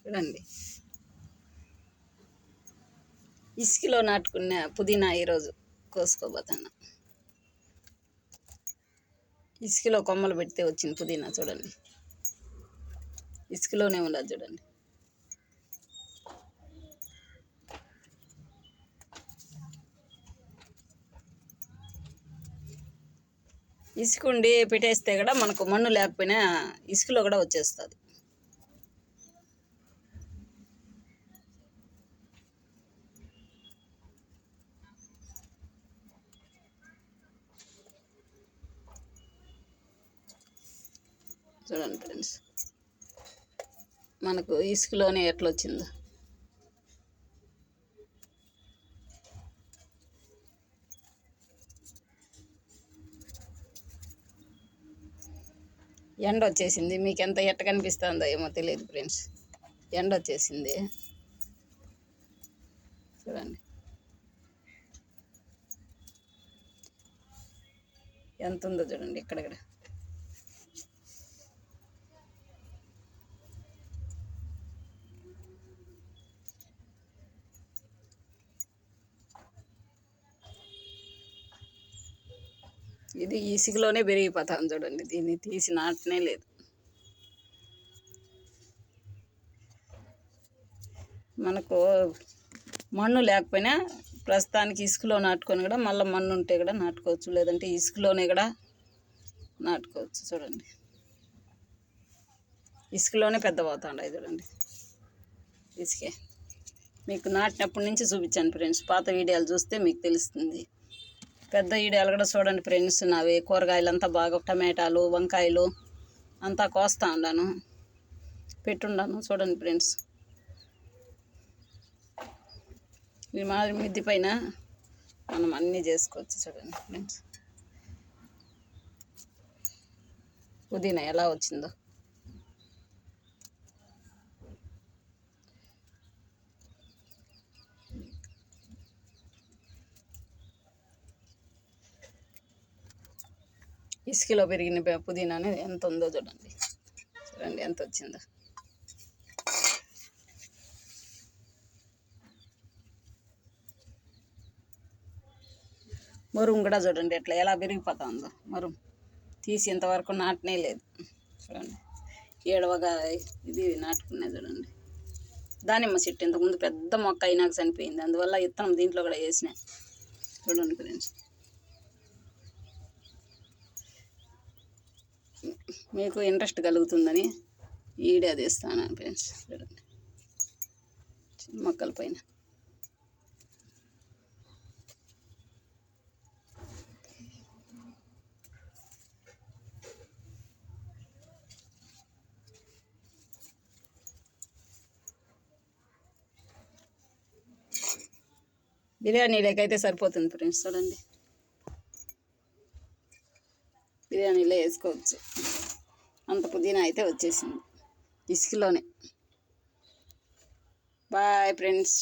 చూడండి, ఇసుకలో నాటుకున్న పుదీనా ఈరోజు కోసుకోబోతున్నా. ఇసుకలో కొమ్మలు పెడితే వచ్చింది పుదీనా. చూడండి, ఇసుకలోనే ఉండదు. చూడండి, ఇసుక ఉండి పెట్టేస్తే కూడా మనకు మన్ను లేకపోయినా ఇసుకలో కూడా వచ్చేస్తుంది. చూడండి ఫ్రెండ్స్, మనకు ఇసుకలోనే ఎట్లా వచ్చిందో. ఎండ వచ్చేసింది. మీకు ఎంత ఎట్ట కనిపిస్తుందో ఏమో తెలియదు ఫ్రెండ్స్. ఎండ వచ్చేసింది. చూడండి ఎంత ఉందో. చూడండి ఇక్కడక్కడ. ఇది ఇసుకలోనే పెరిగిపోతాం. చూడండి, దీన్ని తీసి నాటనే లేదు. మనకు మన్ను లేకపోయినా ప్రస్తుతానికి ఇసుకలో నాటుకొని కూడా మళ్ళీ మన్ను ఉంటే కూడా నాటుకోవచ్చు, లేదంటే ఇసుకలోనే కూడా నాటుకోవచ్చు. చూడండి, ఇసుకలోనే పెద్ద పోతాండాయి. చూడండి, ఇసుకే మీకు నాటినప్పటి నుంచి చూపించాను ఫ్రెండ్స్. పాత వీడియోలు చూస్తే మీకు తెలుస్తుంది. పెద్ద వీడియోలు కూడా చూడండి ఫ్రెండ్స్. నావి కూరగాయలు అంతా బాగా టమాటాలు, వంకాయలు అంతా కోస్తా ఉన్నాను, పెట్టుండాను. చూడండి ఫ్రెండ్స్, ఈ మాదిరి మిద్ది పైన మనం అన్నీ చేసుకోవచ్చు. చూడండి ఫ్రెండ్స్, పుదీనా ఎలా వచ్చిందో. ఇసుకలో పెరిగిన పుదీనానే ఎంత ఉందో చూడండి. చూడండి ఎంత వచ్చిందో. మరుం కూడా చూడండి ఎట్లా ఎలా పెరిగిపోతా ఉందో. మరుం తీసి ఇంతవరకు నాటనే లేదు. చూడండి, ఏడవగా ఇది నాటుకునే. చూడండి, దానిమ్మ చెట్టు ఇంతకుముందు పెద్ద మొక్క అయినాక చనిపోయింది, అందువల్ల ఇత్తనం దీంట్లో కూడా వేసిన. చూడండి ఫ్రెండ్స్, మీకు ఇంట్రెస్ట్ కలుగుతుందని వీడియో తీస్తాను ఫ్రెండ్స్. చూడండి, మొక్కల పైన బిర్యానీలోకైతే సరిపోతుంది ఫ్రెండ్స్. చూడండి, బిర్యానీలో వేసుకోవచ్చు. అంత పుదీనా అయితే వచ్చేసింది ఇసుకలోనే. Bye friends.